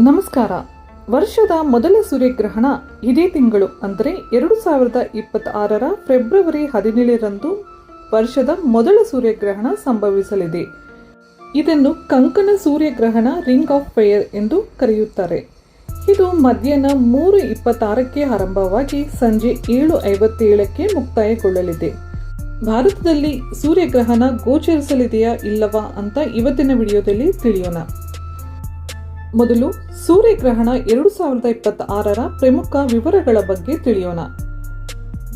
ನಮಸ್ಕಾರ. ವರ್ಷದ ಮೊದಲ ಸೂರ್ಯಗ್ರಹಣ ಇದೇ ತಿಂಗಳು ಅಂದರೆ 2026ರ ಫೆಬ್ರವರಿ 17ರಂದು ವರ್ಷದ ಮೊದಲ ಸೂರ್ಯಗ್ರಹಣ ಸಂಭವಿಸಲಿದೆ. ಇದನ್ನು ಕಂಕಣ ಸೂರ್ಯಗ್ರಹಣ ರಿಂಗ್ ಆಫ್ ಫೈರ್ ಎಂದು ಕರೆಯುತ್ತಾರೆ. ಇದು ಮಧ್ಯಾಹ್ನ 3:26ಕ್ಕೆ ಆರಂಭವಾಗಿ ಸಂಜೆ 7:57ಕ್ಕೆ ಮುಕ್ತಾಯಗೊಳ್ಳಲಿದೆ. ಭಾರತದಲ್ಲಿ ಸೂರ್ಯಗ್ರಹಣ ಗೋಚರಿಸಲಿದೆಯಾ ಇಲ್ಲವಾ ಅಂತ ಇವತ್ತಿನ ವಿಡಿಯೋದಲ್ಲಿ ತಿಳಿಯೋಣ. ಮೊದಲು ಸೂರ್ಯಗ್ರಹಣ 2026ರ ಪ್ರಮುಖ ವಿವರಗಳ ಬಗ್ಗೆ ತಿಳಿಯೋಣ.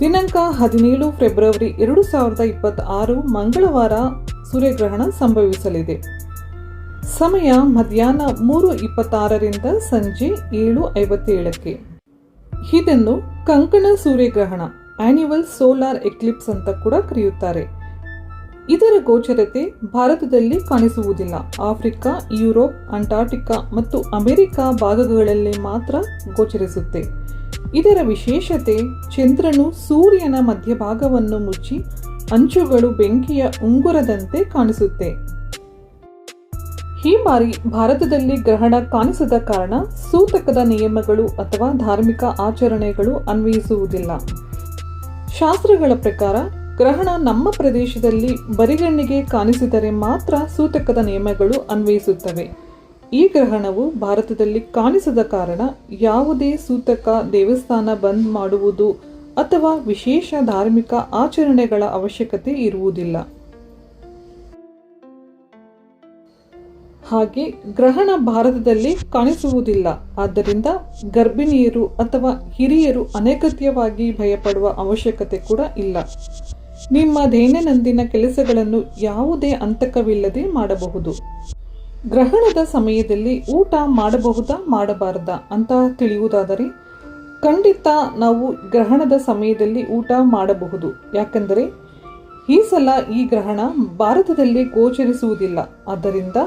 ದಿನಾಂಕ 17 ಫೆಬ್ರವರಿ 2026 ಮಂಗಳವಾರ ಸೂರ್ಯಗ್ರಹಣ ಸಂಭವಿಸಲಿದೆ. ಸಮಯ ಮಧ್ಯಾಹ್ನ 3:26ರಿಂದ ಸಂಜೆ 7:57ಕ್ಕೆ. ಇದನ್ನು ಕಂಕಣ ಸೂರ್ಯಗ್ರಹಣ ಆನ್ಯುವಲ್ ಸೋಲಾರ್ ಎಕ್ಲಿಪ್ಸ್ ಅಂತ ಕೂಡ ಕರೆಯುತ್ತಾರೆ. ಇದರ ಗೋಚರತೆ ಭಾರತದಲ್ಲಿ ಕಾಣಿಸುವುದಿಲ್ಲ. ಆಫ್ರಿಕಾ, ಯುರೋಪ್, ಅಂಟಾರ್ಟಿಕಾ ಮತ್ತು ಅಮೆರಿಕ ಭಾಗಗಳಲ್ಲಿ ಮಾತ್ರ ಗೋಚರಿಸುತ್ತೆ. ಇದರ ವಿಶೇಷತೆ ಚಂದ್ರನು ಸೂರ್ಯನ ಮಧ್ಯಭಾಗವನ್ನು ಮುಚ್ಚಿ ಅಂಚುಗಳು ಬೆಂಕಿಯ ಉಂಗುರದಂತೆ ಕಾಣಿಸುತ್ತೆ. ಈ ಬಾರಿ ಭಾರತದಲ್ಲಿ ಗ್ರಹಣ ಕಾಣಿಸದ ಕಾರಣ ಸೂತಕದ ನಿಯಮಗಳು ಅಥವಾ ಧಾರ್ಮಿಕ ಆಚರಣೆಗಳು ಅನ್ವಯಿಸುವುದಿಲ್ಲ. ಶಾಸ್ತ್ರಗಳ ಪ್ರಕಾರ ಗ್ರಹಣ ನಮ್ಮ ಪ್ರದೇಶದಲ್ಲಿ ಬರಿಗಣ್ಣಿಗೆ ಕಾಣಿಸಿದರೆ ಮಾತ್ರ ಸೂತಕದ ನಿಯಮಗಳು ಅನ್ವಯಿಸುತ್ತವೆ. ಈ ಗ್ರಹಣವು ಭಾರತದಲ್ಲಿ ಕಾಣಿಸದ ಕಾರಣ ಯಾವುದೇ ಸೂತಕ, ದೇವಸ್ಥಾನ ಬಂದ್ ಮಾಡುವುದು ಅಥವಾ ವಿಶೇಷ ಧಾರ್ಮಿಕ ಆಚರಣೆಗಳ ಅವಶ್ಯಕತೆ ಇರುವುದಿಲ್ಲ. ಹಾಗೆ ಗ್ರಹಣ ಭಾರತದಲ್ಲಿ ಕಾಣಿಸುವುದಿಲ್ಲ. ಆದ್ದರಿಂದ ಗರ್ಭಿಣಿಯರು ಅಥವಾ ಹಿರಿಯರು ಅನಗತ್ಯವಾಗಿ ಭಯಪಡುವ ಅವಶ್ಯಕತೆ ಕೂಡ ಇಲ್ಲ. ನಿಮ್ಮ ದೈನಂದಿನ ಕೆಲಸಗಳನ್ನು ಯಾವುದೇ ಆತಂಕವಿಲ್ಲದೆ ಮಾಡಬಹುದು. ಗ್ರಹಣದ ಸಮಯದಲ್ಲಿ ಊಟ ಮಾಡಬಹುದಾ ಮಾಡಬಾರದಾ ಅಂತ ತಿಳಿಯುವುದಾದರೆ ಖಂಡಿತ ನಾವು ಗ್ರಹಣದ ಸಮಯದಲ್ಲಿ ಊಟ ಮಾಡಬಹುದು. ಯಾಕೆಂದರೆ ಈ ಸಲ ಈ ಗ್ರಹಣ ಭಾರತದಲ್ಲಿ ಗೋಚರಿಸುವುದಿಲ್ಲ. ಆದ್ದರಿಂದ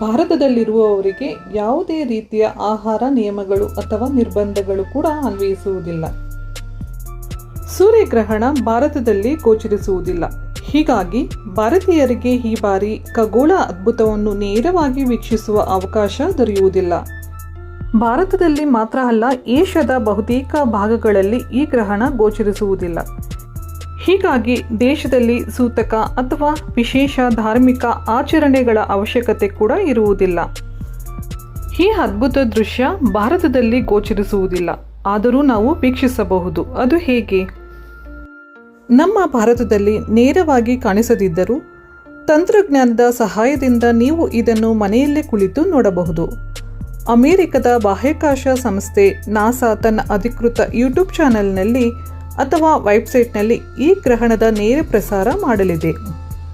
ಭಾರತದಲ್ಲಿರುವವರಿಗೆ ಯಾವುದೇ ರೀತಿಯ ಆಹಾರ ನಿಯಮಗಳು ಅಥವಾ ನಿರ್ಬಂಧಗಳು ಕೂಡ ಅನ್ವಯಿಸುವುದಿಲ್ಲ. ಸೂರ್ಯಗ್ರಹಣ ಭಾರತದಲ್ಲಿ ಗೋಚರಿಸುವುದಿಲ್ಲ. ಹೀಗಾಗಿ ಭಾರತೀಯರಿಗೆ ಈ ಬಾರಿ ಖಗೋಳ ಅದ್ಭುತವನ್ನು ನೇರವಾಗಿ ವೀಕ್ಷಿಸುವ ಅವಕಾಶ ದೊರೆಯುವುದಿಲ್ಲ. ಭಾರತದಲ್ಲಿ ಮಾತ್ರ ಅಲ್ಲ, ಏಷ್ಯಾದ ಬಹುತೇಕ ಭಾಗಗಳಲ್ಲಿ ಈ ಗ್ರಹಣ ಗೋಚರಿಸುವುದಿಲ್ಲ. ಹೀಗಾಗಿ ದೇಶದಲ್ಲಿ ಸೂತಕ ಅಥವಾ ವಿಶೇಷ ಧಾರ್ಮಿಕ ಆಚರಣೆಗಳ ಅವಶ್ಯಕತೆ ಕೂಡ ಇರುವುದಿಲ್ಲ. ಈ ಅದ್ಭುತ ದೃಶ್ಯ ಭಾರತದಲ್ಲಿ ಗೋಚರಿಸುವುದಿಲ್ಲ, ಆದರೂ ನಾವು ವೀಕ್ಷಿಸಬಹುದು. ಅದು ಹೇಗೆ? ನಮ್ಮ ಭಾರತದಲ್ಲಿ ನೇರವಾಗಿ ಕಾಣಿಸದಿದ್ದರೂ ತಂತ್ರಜ್ಞಾನದ ಸಹಾಯದಿಂದ ನೀವು ಇದನ್ನು ಮನೆಯಲ್ಲೇ ಕುಳಿತು ನೋಡಬಹುದು. ಅಮೆರಿಕದ ಬಾಹ್ಯಾಕಾಶ ಸಂಸ್ಥೆ ನಾಸಾ ತನ್ನ ಅಧಿಕೃತ ಯೂಟ್ಯೂಬ್ ಚಾನೆಲ್ನಲ್ಲಿ ಅಥವಾ ವೆಬ್ಸೈಟ್ನಲ್ಲಿ ಈ ಗ್ರಹಣದ ನೇರ ಪ್ರಸಾರ ಮಾಡಲಿದೆ.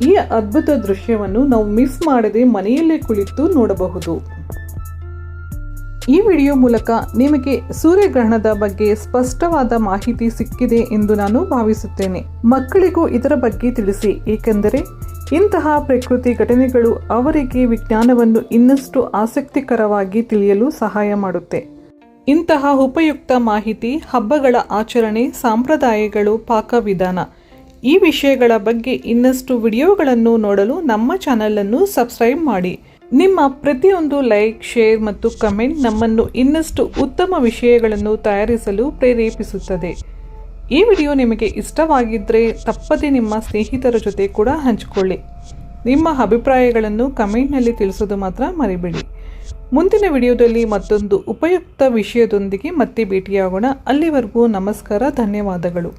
ಈ ಅದ್ಭುತ ದೃಶ್ಯವನ್ನು ನಾವು ಮಿಸ್ ಮಾಡದೆ ಮನೆಯಲ್ಲೇ ಕುಳಿತು ನೋಡಬಹುದು. ಈ ವಿಡಿಯೋ ಮೂಲಕ ನಿಮಗೆ ಸೂರ್ಯಗ್ರಹಣದ ಬಗ್ಗೆ ಸ್ಪಷ್ಟವಾದ ಮಾಹಿತಿ ಸಿಕ್ಕಿದೆ ಎಂದು ನಾನು ಭಾವಿಸುತ್ತೇನೆ. ಮಕ್ಕಳಿಗೂ ಇದರ ಬಗ್ಗೆ ತಿಳಿಸಿ, ಏಕೆಂದರೆ ಇಂತಹ ಪ್ರಕೃತಿ ಘಟನೆಗಳು ಅವರಿಗೆ ವಿಜ್ಞಾನವನ್ನು ಇನ್ನಷ್ಟು ಆಸಕ್ತಿಕರವಾಗಿ ತಿಳಿಯಲು ಸಹಾಯ ಮಾಡುತ್ತೆ. ಇಂತಹ ಉಪಯುಕ್ತ ಮಾಹಿತಿ, ಹಬ್ಬಗಳ ಆಚರಣೆ, ಸಂಪ್ರದಾಯಗಳು, ಪಾಕವಿಧಾನ ಈ ವಿಷಯಗಳ ಬಗ್ಗೆ ಇನ್ನಷ್ಟು ವಿಡಿಯೋಗಳನ್ನು ನೋಡಲು ನಮ್ಮ ಚಾನಲನ್ನು ಸಬ್ಸ್ಕ್ರೈಬ್ ಮಾಡಿ. ನಿಮ್ಮ ಪ್ರತಿಯೊಂದು ಲೈಕ್, ಶೇರ್ ಮತ್ತು ಕಮೆಂಟ್ ನಮ್ಮನ್ನು ಇನ್ನಷ್ಟು ಉತ್ತಮ ವಿಷಯಗಳನ್ನು ತಯಾರಿಸಲು ಪ್ರೇರೇಪಿಸುತ್ತದೆ. ಈ ವಿಡಿಯೋ ನಿಮಗೆ ಇಷ್ಟವಾಗಿದ್ದರೆ ತಪ್ಪದೆ ನಿಮ್ಮ ಸ್ನೇಹಿತರ ಜೊತೆ ಕೂಡ ಹಂಚಿಕೊಳ್ಳಿ. ನಿಮ್ಮ ಅಭಿಪ್ರಾಯಗಳನ್ನು ಕಮೆಂಟ್ನಲ್ಲಿ ತಿಳಿಸೋದು ಮಾತ್ರ ಮರಿಬೇಡಿ. ಮುಂದಿನ ವಿಡಿಯೋದಲ್ಲಿ ಮತ್ತೊಂದು ಉಪಯುಕ್ತ ವಿಷಯದೊಂದಿಗೆ ಮತ್ತೆ ಭೇಟಿಯಾಗೋಣ. ಅಲ್ಲಿವರೆಗೂ ನಮಸ್ಕಾರ, ಧನ್ಯವಾದಗಳು.